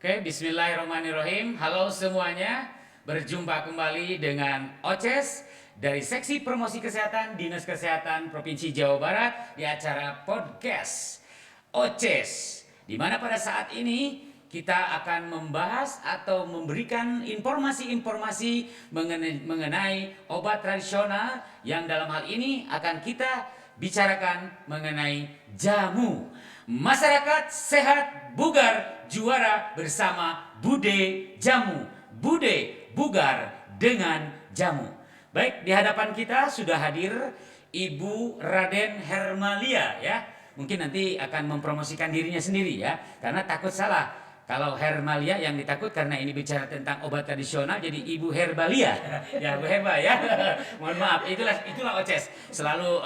Oke, bismillahirrahmanirrahim. Halo semuanya, berjumpa kembali dengan Oces dari Seksi Promosi Kesehatan Dinas Kesehatan Provinsi Jawa Barat di acara podcast Oces, di mana pada saat ini kita akan membahas atau memberikan informasi-informasi mengenai obat tradisional yang dalam hal ini akan kita bicarakan mengenai jamu. Masyarakat sehat bugar juara bersama Bude Jamu. Bude bugar dengan jamu. Baik, di hadapan kita sudah hadir Ibu Raden Hermalia ya. Mungkin nanti akan mempromosikan dirinya sendiri ya, karena takut salah. Kalau Hermalia yang ditakut karena ini bicara tentang obat tradisional jadi Ibu Herbalia. Ya, Bu Herba ya. Mohon maaf, itulah Oces. Selalu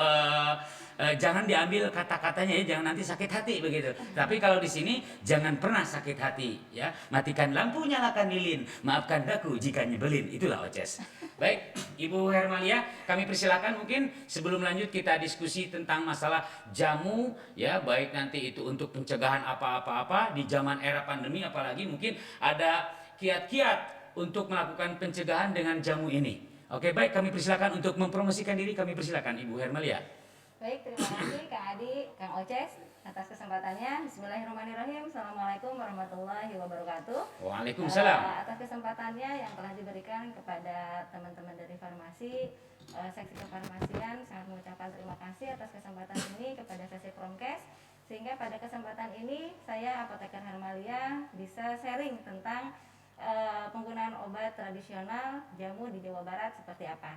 jangan diambil kata-katanya ya, jangan nanti sakit hati begitu. Tapi kalau di sini jangan pernah sakit hati ya. Matikan lampu, nyalakan lilin, maafkan daku jika nyebelin. Itulah Oces. Baik, Ibu Hermalia, kami persilakan mungkin sebelum lanjut kita diskusi tentang masalah jamu ya, baik nanti itu untuk pencegahan apa-apa di zaman era pandemi, apalagi mungkin ada kiat-kiat untuk melakukan pencegahan dengan jamu ini. Oke, baik, kami persilakan untuk mempromosikan diri, kami persilakan Ibu Hermalia. Baik, terima kasih Kang Adi, Kang Oces atas kesempatannya. Bismillahirrahmanirrahim. Assalamualaikum warahmatullahi wabarakatuh. Waalaikumsalam. Atas kesempatannya yang telah diberikan kepada teman-teman dari farmasi, seksi kefarmasian, sangat mengucapkan terima kasih atas kesempatan ini kepada sesi Promkes, sehingga pada kesempatan ini saya Apoteker Hermalia bisa sharing tentang penggunaan obat tradisional jamu di Jawa Barat seperti apa.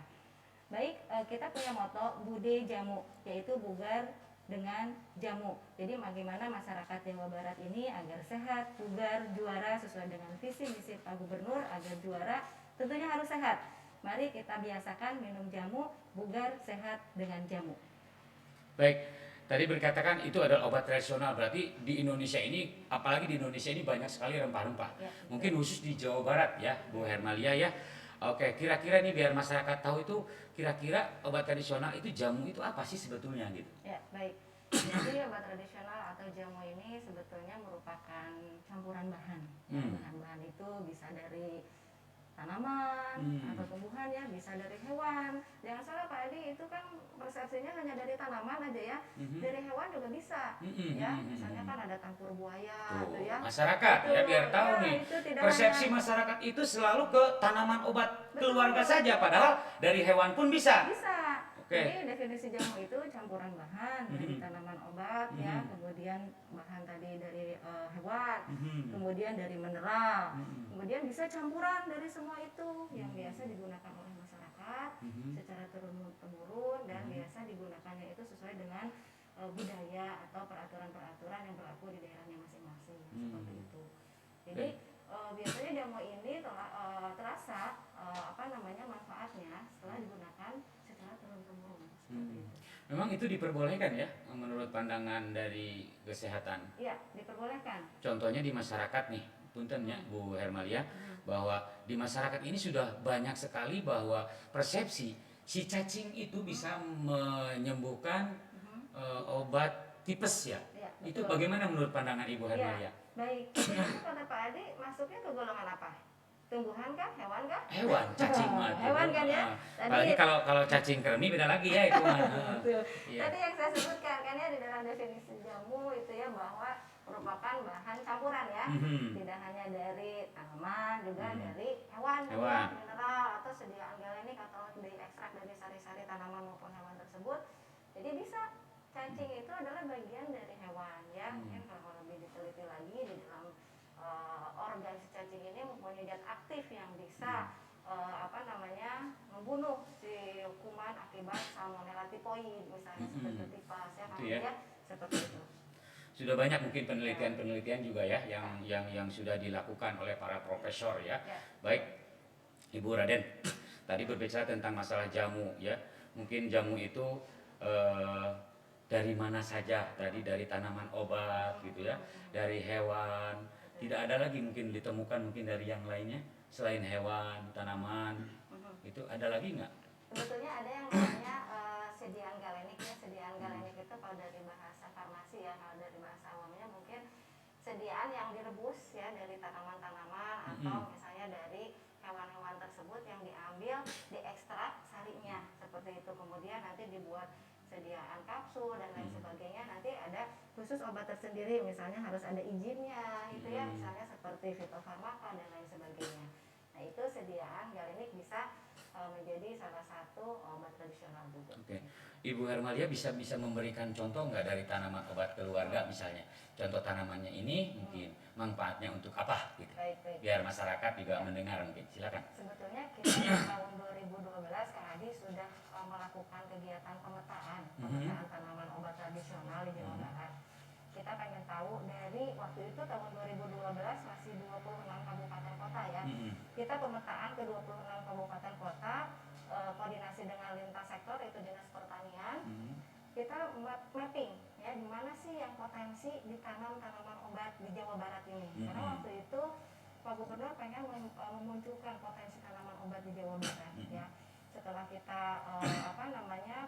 Baik, kita punya moto Bude Jamu, yaitu bugar dengan jamu. Jadi bagaimana masyarakat Jawa Barat ini agar sehat, bugar, juara sesuai dengan visi misi Pak Gubernur agar juara tentunya harus sehat. Mari kita biasakan minum jamu, bugar, sehat dengan jamu. Baik, tadi berkatakan itu adalah obat tradisional, berarti di Indonesia ini, apalagi di Indonesia ini banyak sekali rempah-rempah. Ya, mungkin khusus di Jawa Barat ya, Bu Hermalia ya. Oke, kira-kira ini biar masyarakat tahu itu kira-kira obat tradisional itu jamu itu apa sih sebetulnya gitu. Ya, baik. Jadi obat tradisional atau jamu ini sebetulnya merupakan campuran bahan. Bahan-bahan itu bisa dari tanaman atau tumbuhan ya, bisa dari hewan. Jangan salah Pak Edi, itu kan persepsinya hanya dari tanaman aja ya. Dari hewan juga bisa. Ya, misalnya kan ada tangkur buaya tuh ya. Masyarakat itu, ya biar tahu ya, nih. Persepsi hanya, masyarakat itu selalu ke tanaman obat keluarga saja, padahal dari hewan pun bisa. Bisa. Oke. Jadi definisi jamu itu campuran bahan dari tanaman obat ya, kemudian bahan tadi dari hewan, kemudian dari mineral, kemudian bisa campuran dari semua itu yang biasa digunakan oleh masyarakat secara turun-temurun dan biasa digunakannya itu sesuai dengan budaya atau peraturan-peraturan yang berlaku di daerahnya masing-masing seperti itu. Jadi biasanya jamu ini terasa manfaatnya setelah digunakan secara turun-temurun seperti itu. Memang itu diperbolehkan ya menurut pandangan dari kesehatan. Iya, diperbolehkan. Contohnya di masyarakat nih, punten ya Bu Hermalia, bahwa di masyarakat ini sudah banyak sekali bahwa persepsi si cacing itu bisa menyembuhkan obat tipes ya. Ya, Itu betul. bagaimana menurut pandangan Ibu Hermalia? Ya, baik. Itu kata Pak Adi masuknya ke golongan apa? Tumbuhan kah? Hewan kah? Hewan, cacing mah. Hewan kan ya? Apalagi kalau cacing kremi beda lagi ya itu mah. Betul. Iya. Tadi yang saya sebutkan kan ya di dalam definisi jamu itu ya, bahwa merupakan bahan campuran ya. Tidak hanya dari tanaman, juga dari hewan. Ya, mineral atau sediaan galenik atau diekstrak dari sari-sari tanaman maupun hewan tersebut. Jadi bisa cacing itu adalah bagian dari hewan ya. Mungkin kalau lebih diteliti lagi di dalam organ si cacing ini mempunyai zat aktif yang bisa membunuh si kuman akibat salmonella typhoid misalnya, seperti tipas ya, seperti itu. Sudah banyak mungkin penelitian-penelitian juga ya yang sudah dilakukan oleh para profesor ya. Baik, Ibu Raden, tadi berbicara tentang masalah jamu ya. Mungkin jamu itu dari mana saja, tadi dari tanaman obat gitu ya, dari hewan. Tidak ada lagi mungkin ditemukan mungkin dari yang lainnya selain hewan, tanaman. Itu ada lagi nggak? Sebetulnya ada yang namanya sediaan galenik ya. Sediaan galenik itu kalau dari bahasa farmasi ya, kalau dari bahasa awamnya mungkin sediaan yang direbus ya dari tanaman atau misalnya dari hewan-hewan tersebut yang diambil diekstrak sarinya seperti itu, kemudian nanti dibuat sediaan kapsul dan lain sebagainya. Nanti ada khusus obat tersendiri, misalnya harus ada izinnya itu ya, misalnya seperti fitofarmaka dan lain sebagainya. Nah itu sediaan galenik bisa menjadi salah satu obat tradisional juga. Oke. Ibu Hermalia bisa memberikan contoh nggak dari tanaman obat keluarga misalnya? Contoh tanamannya ini mungkin manfaatnya untuk apa gitu? Baik. Biar masyarakat juga mendengar mungkin. Silakan. Sebetulnya kita di tahun 2012 Kak Adi sudah melakukan kegiatan pemetaan tanaman obat tradisional di Jawa Barat. Kita pengen tahu dari waktu itu tahun 2012 masih 26 kabupaten kota ya. Kita pemetaan ke 26 kabupaten kota, koordinasi dengan lintas sektor yaitu Dinas Pertanian. Kita mapping ya di mana sih yang potensi ditanam tanaman obat di Jawa Barat ini. Karena waktu itu Pak Gubernur pengen memunculkan potensi tanaman obat di Jawa Barat ya. Setelah kita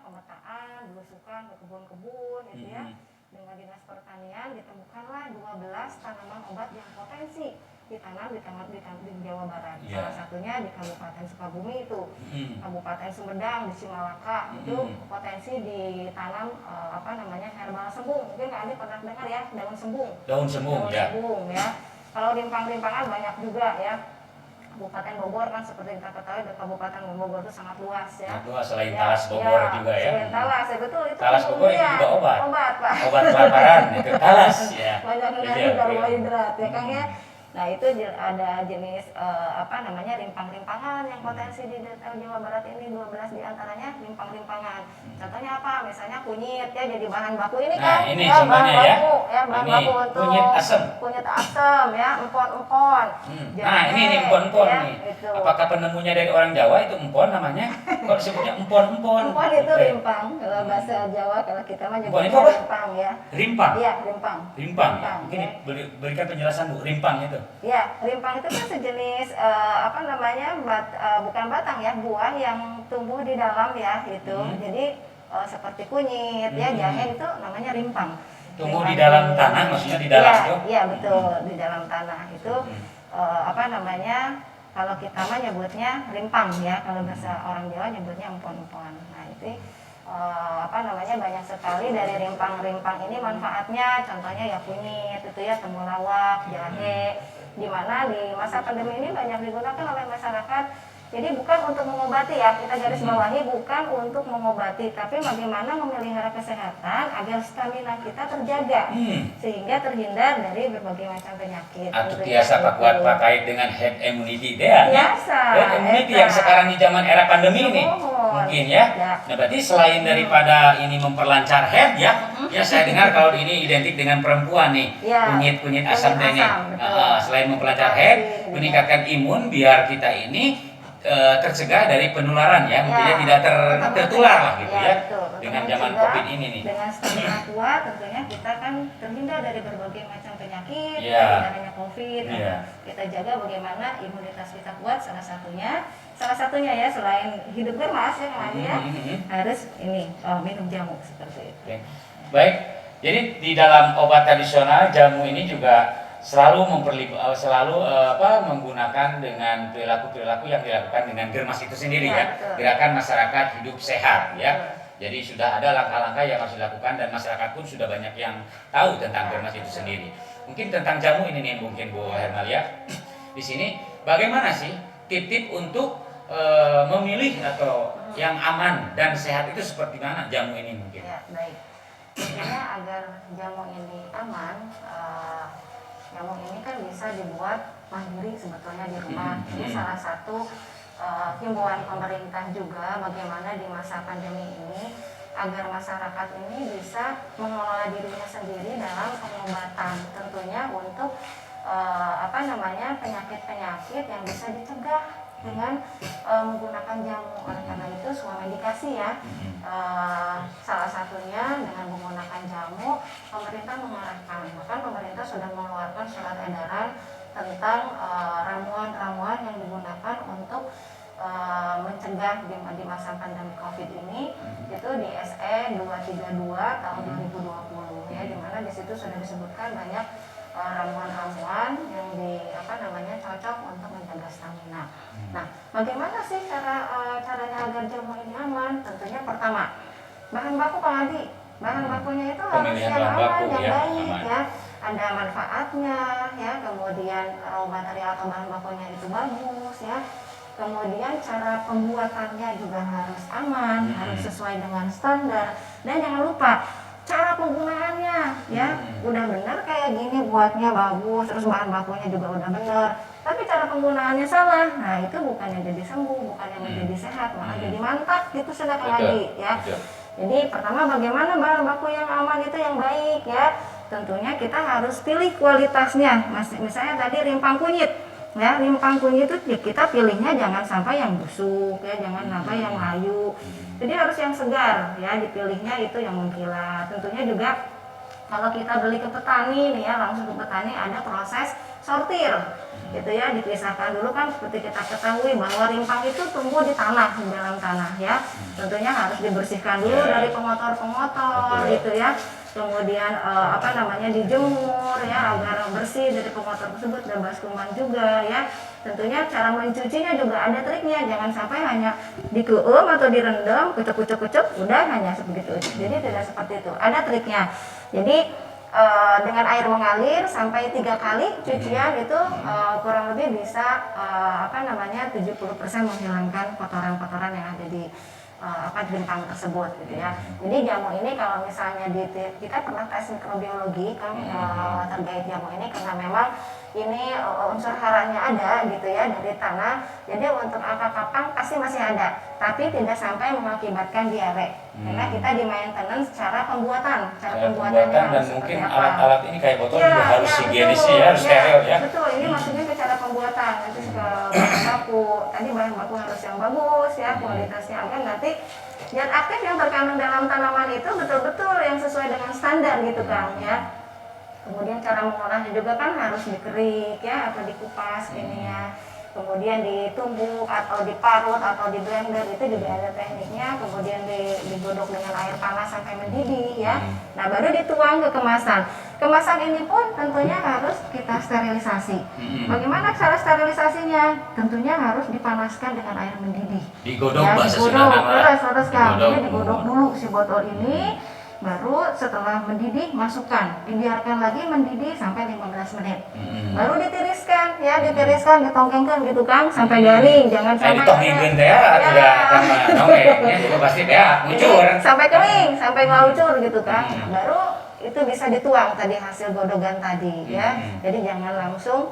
pemetaan, belusukan ke kebun-kebun gitu ya. Dengan Dinas Pertanian ditemukanlah 12 tanaman obat yang potensi ditanam di Jawa Barat. Salah satunya di Kabupaten Sukabumi itu, Kabupaten Sumedang di Simalaka itu potensi ditanam herbal sembung. Mungkin Kak Adi pernah dengar ya, daun sembung. Daun sembung ya. Kalau rimpang-rimpangan banyak juga ya. Kabupaten Bogor kan seperti kita ketahui, Kabupaten Bogor itu sangat luas ya. Sangat luas, selain Talas Bogor juga ya. Selain Talas, ya betul itu. Talas Bogor itu juga obat. Obat Pak. Obat kelaparan itu Talas ya. Banyak mengandung karbohidrat ya Kang ya. Nah itu ada jenis rimpang-rimpangan yang potensi di Jawa Barat ini 12 diantaranya rimpang-rimpangan. Contohnya apa? Misalnya kunyit ya, jadi bahan baku ini kan. Ini contohnya bahan baku untuk kunyit asam. Kunyit asam ya, empon-empon. Nah ini empon-empon ya, nih. Itu. Apakah penemunya dari orang Jawa itu empon namanya? Kok disebutnya empon-empon? Empon itu rimpang. Kalau bahasa Jawa, kalau kita mah nyebutnya rimpang ya. Rimpang? Iya, rimpang. Rimpang. Mungkin berikan penjelasan Bu, rimpang itu. Ya, rimpang itu kan sejenis bukan batang ya, buah yang tumbuh di dalam ya itu. Jadi seperti kunyit ya, jahe itu namanya rimpang. Tumbuh di dalam tanah, maksudnya di dalam itu? Iya, betul, di dalam tanah itu kalau kita mah nyebutnya rimpang ya, kalau bahasa orang Jawa nyebutnya empon-empon. Nah, itu banyak sekali dari rimpang-rimpang ini manfaatnya. Contohnya ya kunyit itu ya, temulawak, jahe, di mana di masa pandemi ini banyak digunakan oleh masyarakat. Jadi bukan untuk mengobati ya, kita garis bawahi, bukan untuk mengobati, tapi bagaimana memelihara kesehatan agar stamina kita terjaga sehingga terhindar dari berbagai macam penyakit. Atau biasa Pak Kuat terkait dengan head immunity dia. Biasa. Head immunity yang sekarang di zaman era pandemi ini mungkin ya. Nah berarti selain daripada ini memperlancar head ya, ya saya dengar kalau ini identik dengan perempuan nih, kunyit asam ini. Selain memperlancar head, meningkatkan imun biar kita ini tercegah dari penularan ya, mungkin tidak tertular lah gitu ya, betul. Dengan zaman COVID ini nih. Dengan stamina kuat tentunya kita kan terhindar dari berbagai macam penyakit, adanya COVID. Kita jaga bagaimana imunitas kita kuat, salah satunya ya selain hidup germas ya harus minum jamu seperti itu. Baik, jadi di dalam obat tradisional jamu ini juga selalu menggunakan dengan perilaku yang dilakukan dengan germas itu sendiri ya, gerakan masyarakat hidup sehat ya. Jadi sudah ada langkah-langkah yang harus dilakukan dan masyarakat pun sudah banyak yang tahu tentang germas itu sendiri. Mungkin tentang jamu ini nih mungkin Bu Hermalia di sini bagaimana sih tip-tip untuk memilih atau yang aman dan sehat itu seperti mana jamu ini mungkin? Ya, baik. Sebenarnya agar jamu ini aman, jamu ini kan bisa dibuat mandiri sebetulnya di rumah. Ini salah satu himbauan pemerintah juga bagaimana di masa pandemi ini agar masyarakat ini bisa mengelola dirinya sendiri dalam pengobatan, tentunya untuk penyakit-penyakit yang bisa dicegah dengan menggunakan jamu. Oleh karena itu semua medikasi ya, salah satunya dengan menggunakan jamu, pemerintah mengarahkan, bahkan pemerintah sudah mengeluarkan surat edaran tentang ramuan-ramuan yang digunakan untuk mencegah di masa pandemi COVID ini, itu di SE 232 tahun 2020 ya, dimana di situ sudah disebutkan banyak ramuan-ramuan yang cocok untuk bagaimana sih caranya agar jamu ini aman? Tentunya pertama, bahan baku Pak Adi. Bahan bakunya itu harus Pemilihan yang bahan aman, baku, yang ya, baik aman. ya. Ada manfaatnya ya, kemudian raw material atau bahan bakunya itu bagus ya. Kemudian cara pembuatannya juga harus aman, harus sesuai dengan standar. Dan jangan lupa cara penggunaannya ya, udah benar kayak gini buatnya bagus, terus bahan bakunya juga udah benar. Tapi cara penggunaannya salah, nah itu bukannya jadi sembuh, bukannya menjadi sehat, malah jadi mantap gitu sedang lagi ya. Jadi pertama bagaimana bahan baku yang aman itu yang baik ya. Tentunya kita harus pilih kualitasnya. Misalnya tadi rimpang kunyit. Ya, rimpang kunyit itu kita pilihnya jangan sampai yang busuk ya, jangan sampai yang layu. Jadi harus yang segar ya, dipilihnya itu yang mengkilat. Tentunya juga kalau kita beli ke petani nih ya, langsung ke petani ada proses sortir gitu ya, dipisahkan dulu kan seperti kita ketahui bahwa rimpang itu tumbuh di tanah, di dalam tanah ya. Tentunya harus dibersihkan dulu dari pengotor-pengotor gitu ya. Kemudian dijemur ya agar bersih dari pengotor tersebut, bebas kuman juga ya. Tentunya cara mencucinya juga ada triknya, jangan sampai hanya dikeum atau direndam, kucek-kucek udah hanya sebegitu. Jadi tidak seperti itu, ada triknya. Jadi dengan air mengalir sampai 3 kali cucian itu kurang lebih bisa 70% menghilangkan kotoran-kotoran yang ada di rimpang tersebut gitu ya. Jadi jamu ini kalau misalnya kita pernah tes mikrobiologi kan terkait jamu ini, karena memang ini unsur haranya ada gitu ya dari tanah. Jadi untuk angka kapang pasti masih ada, tapi tidak sampai mengakibatkan diare. Karena kita di maintenance cara pembuatan, pembuatannya dan harus mungkin seperti apa. alat-alat ini kayak botol juga harus higienis ya, harus steril ya. Betul, ini maksudnya ke cara pembuatan, nanti ke bahan baku. Tadi bahan baku harus yang bagus ya, kualitasnya agar nanti zat aktif yang terkandung dalam tanaman itu betul-betul yang sesuai dengan standar gitu kan ya. Kemudian cara mengolahnya juga kan harus dikerik ya, atau dikupas ininya. Kemudian ditumbuk atau diparut atau di blender, itu juga ada tekniknya. Kemudian digodok dengan air panas sampai mendidih ya. Nah baru dituang ke kemasan. Kemasan ini pun tentunya harus kita sterilisasi. Bagaimana cara sterilisasinya? Tentunya harus dipanaskan dengan air mendidih. Digodok Ya, bahasa digodok, Sunda nama. digodok dulu si botol ini. Baru setelah mendidih masukkan, dibiarkan lagi mendidih sampai 15 menit. Baru ditiriskan ya, ditongkengkan gitu kan sampai garing, jangan sampai ditongkengkan teh tidak nongeng itu pasti teh ngucur. Sampai kering, sampai ngaucur gitu kan. Baru itu bisa dituang tadi hasil godogan tadi ya. Jadi jangan langsung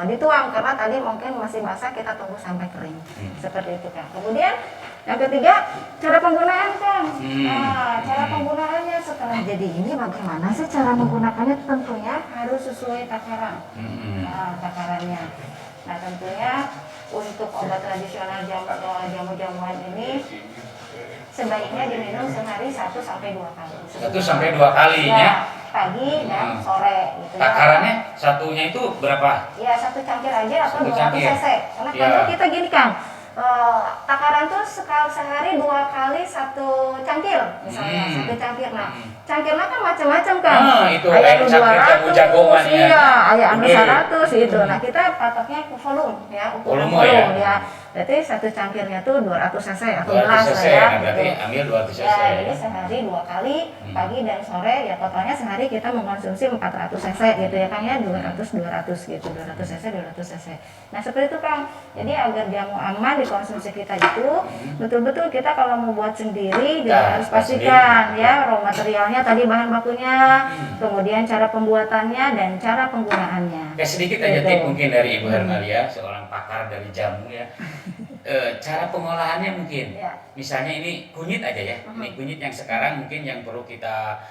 dituang karena tadi mungkin masih basah, kita tunggu sampai kering. Seperti itu kan. Kemudian yang ketiga, cara penggunaan kan. Nah, cara penggunaannya setelah jadi ini bagaimana sih cara menggunakannya? Tentunya harus sesuai takaran. Nah, takarannya. Nah, tentunya untuk obat tradisional jamu-jamuan ini sebaiknya diminum sehari 1 sampai 2 kali. 1 sampai 2 kalinya. Ya, pagi dan sore gitu ya. Takarannya satunya itu berapa? Ya, 1 cangkir aja atau 200 cangkir. cc. Karena kadang kita gini Kang, takaran tuh sehari 2 kali 1 cangkir misalnya, 1 cangkir. Nah, cangkirnya kan macam-macam kan. Itu ada anu cangkir jago-jagoan ya. Iya, ada anu 100 itu. Nah, kita patoknya ke volume ya, ukuran volume ya. Berarti 1 cangkirnya tuh 200 cc atau 200 gelas cc, lah ya. nah berarti gitu. ambil 200 cc. Ya, jadi sehari 2 kali, pagi dan sore ya, totalnya sehari kita mengkonsumsi 400 cc gitu ya Kang ya, 200 gitu, 200 cc, 200 cc. Nah, seperti itu Kang. Jadi agar jamu aman dikonsumsi kita itu, betul-betul kita kalau mau buat sendiri juga harus pastikan ya raw materialnya tadi, bahan bakunya, kemudian cara pembuatannya dan cara penggunaannya. Kayak sedikit aja tip mungkin dari Ibu Hernalia, seorang pakar dari jamu ya. Cara pengolahannya mungkin, misalnya ini kunyit aja ya, ini kunyit yang sekarang mungkin yang perlu kita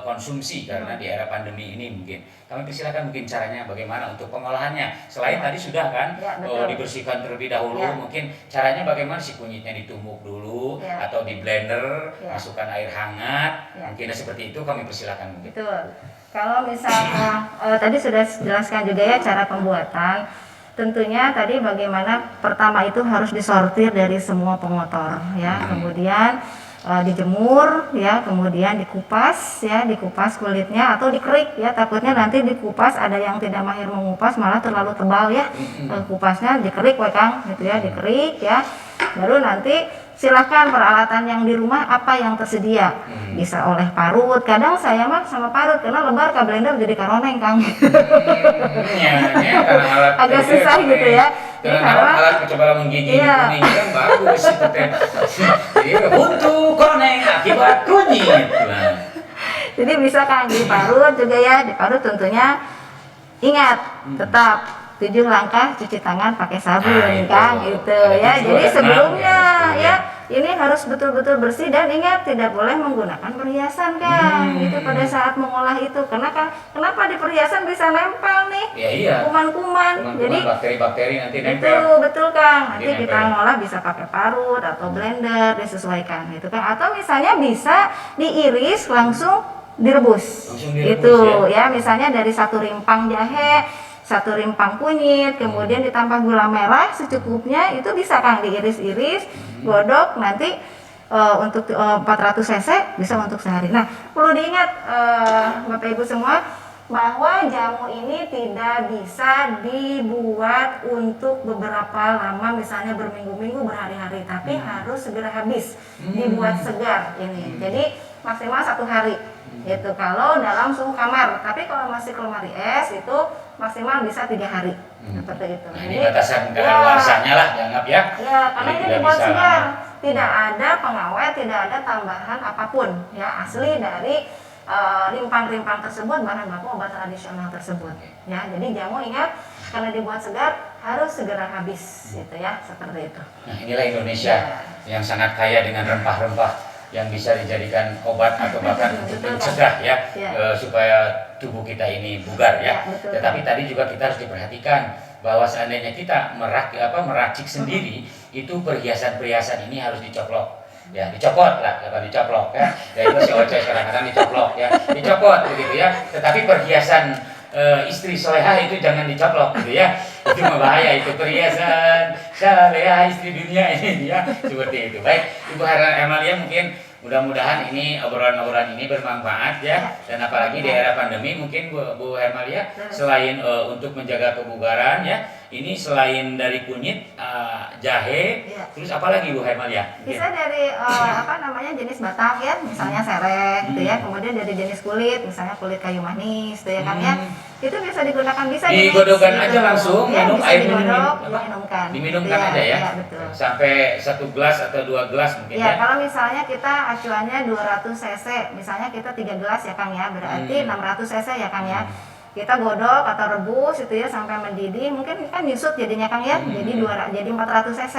konsumsi karena di era pandemi ini mungkin. Kami persilakan mungkin caranya bagaimana untuk pengolahannya. Selain tadi sudah kan dibersihkan terlebih dahulu, mungkin caranya bagaimana si kunyitnya ditumbuk dulu atau di blender, masukkan air hangat, mungkin seperti itu kami persilakan mungkin. Betul. Kalau misalnya tadi sudah jelaskan juga ya cara pembuatan. Tentunya tadi bagaimana pertama itu harus disortir dari semua pengotor ya. Kemudian dijemur ya, kemudian dikupas ya, dikupas kulitnya atau dikerik ya, takutnya nanti dikupas ada yang tidak mahir mengupas malah terlalu tebal ya. Kupasnya dikerik Kang gitu ya, dikerik ya. Baru nanti silakan peralatan yang di rumah apa yang tersedia. Bisa oleh parut, kadang saya mah sama parut karena lebar ke blender jadi karoneng Kang. Karena alat agak susah gitu ya. Karena alat coba menggigit kuning kan bagus itu teh. Jadi buntu koneng akibat kunyit. Jadi bisa Kang diparut juga ya, diparut tentunya ingat tetap 7 langkah cuci tangan pakai sabun Kang itu ya. Jadi sebelumnya ya ini harus betul-betul bersih dan ingat tidak boleh menggunakan perhiasan Kang itu pada saat mengolah itu, karena kenapa di perhiasan bisa nempel nih kuman-kuman, jadi bakteri-bakteri nanti nempel. Itu betul Kang, nanti kita ngolah bisa pakai parut atau blender disesuaikan itu Kang, atau misalnya bisa diiris langsung direbus itu ya, misalnya dari 1 rimpang jahe, 1 rimpang kunyit, kemudian ditambah gula merah secukupnya, itu bisa Kang diiris-iris, godok nanti untuk 400 cc bisa untuk sehari. Nah perlu diingat Bapak Ibu semua bahwa jamu ini tidak bisa dibuat untuk beberapa lama, misalnya berminggu-minggu, berhari-hari, tapi harus segera habis, dibuat segar ini. Jadi maksimal 1 hari itu kalau dalam suhu kamar, tapi kalau masih ke lemari es itu maksimal bisa 3 hari seperti itu. Nah, ini batasan kadaluarsanya lah dianggap ya. Ya, karena ini dibuat segar, tidak ada pengawet, tidak ada tambahan apapun ya, asli dari rimpang-rimpang tersebut, bahan baku obat tradisional tersebut ya. Jadi jamu ingat karena dibuat segar harus segera habis gitu ya, seperti itu. Nah inilah Indonesia yang sangat kaya dengan rempah-rempah yang bisa dijadikan obat atau bahkan untuk mencegah ya, supaya tubuh kita ini bugar ya. Tetapi tadi juga kita harus diperhatikan bahwa seandainya kita meracik sendiri, itu perhiasan-perhiasan ini harus dicoplok. Ya, dicopot lah, kalau dicoplok ya. Ya itu si Oces kadang-kadang dicoplok ya, dicopot begitu ya. Tetapi perhiasan istri solehah itu jangan dicoplok gitu ya. Itu bahaya, itu perhiasan solehah istri dunia ini ya, seperti itu. Baik, Ibu Hermalia, mungkin mudah-mudahan ini obrolan-obrolan ini bermanfaat ya, dan apalagi di era pandemi mungkin Bu Hermalia selain untuk menjaga kebugaran ya, ini selain dari kunyit, jahe, terus apa lagi Bu Hermalia? Bisa dari jenis batang ya, misalnya sereh gitu ya, kemudian dari jenis kulit, misalnya kulit kayu manis gitu ya Kang ya. Itu bisa digunakan, bisa digodokkan aja langsung, minum air diminumkan aja ya, betul. Sampai 1 gelas atau 2 gelas mungkin ya. Kalau misalnya kita acuannya 200 cc, misalnya kita 3 gelas ya Kang ya, berarti 600 cc ya Kang ya. Kita godok atau rebus itu ya sampai mendidih, mungkin kan nyusut jadinya Kang ya, jadi 400 cc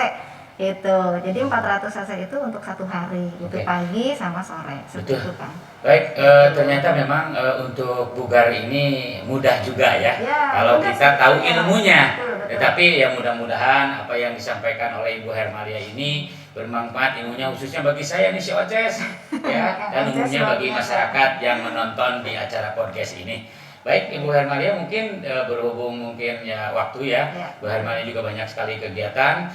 itu. Jadi 400 cc itu untuk 1 hari, itu pagi sama sore seperti itu Kang. Baik, ternyata memang untuk bugar ini mudah juga ya, kalau kita tahu ilmunya. Tetapi ya mudah-mudahan apa yang disampaikan oleh Ibu Hermalia ini bermanfaat ilmunya, khususnya bagi saya nih si Oces ya, dan umumnya bagi masyarakat yang menonton di acara podcast ini. Baik, Ibu Hermalia, mungkin berhubung mungkin ya waktu ya, Ibu Hermalia juga banyak sekali kegiatan.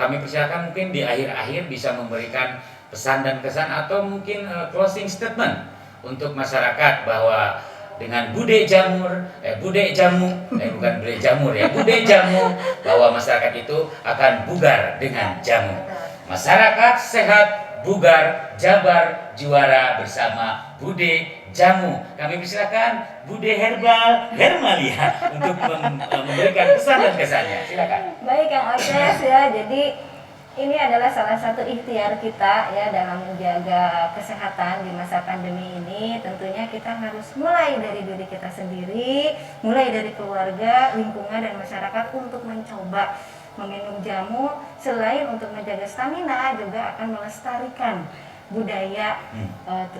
Kami persilakan mungkin di akhir-akhir bisa memberikan pesan dan kesan atau mungkin closing statement untuk masyarakat bahwa dengan bude jamu bahwa masyarakat itu akan bugar dengan jamu. Masyarakat sehat, bugar, jabar, juara bersama Bude Jamu. Kami persilakan Bude Hermalia untuk memberikan pesan dan kesannya. Silakan. Baik Kang Oces ya, jadi ini adalah salah satu ikhtiar kita ya dalam menjaga kesehatan di masa pandemi ini. Tentunya kita harus mulai dari diri kita sendiri, mulai dari keluarga, lingkungan, dan masyarakat untuk mencoba meminum jamu. Selain untuk menjaga stamina, juga akan melestarikan budaya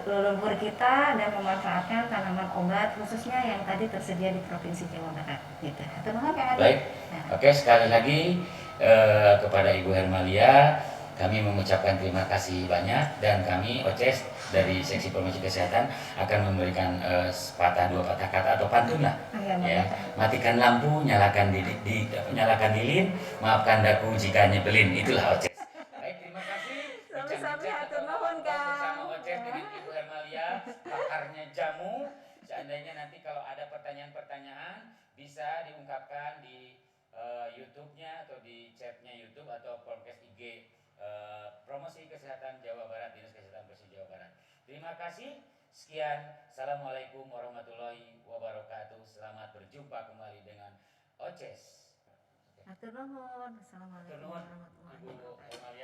leluhur kita dan memanfaatkan tanaman obat khususnya yang tadi tersedia di Provinsi Jawa Barat. Gitu. Terima kasih. Baik, oke, sekali lagi kepada Ibu Hermalia kami mengucapkan terima kasih banyak, dan kami Oces dari Seksi Promosi Kesehatan akan memberikan dua patah kata atau pantun lah ya. Matikan lampu, nyalakan lilin, maafkan daku jika nyebelin. Itulah Oces. Baik, terima kasih. Sampai-sampai hatur nuhun. bisa diungkapkan di YouTube-nya atau di chatnya YouTube atau podcast IG Promosi Kesehatan Jawa Barat, Dinas Kesehatan Provinsi Jawa Barat. Terima kasih. Sekian. Assalamualaikum warahmatullahi wabarakatuh. Selamat berjumpa kembali dengan Oces. Atur nuhun. Assalamualaikum Turnuhun, warahmatullahi Ibu wabarakatuh. Emalia.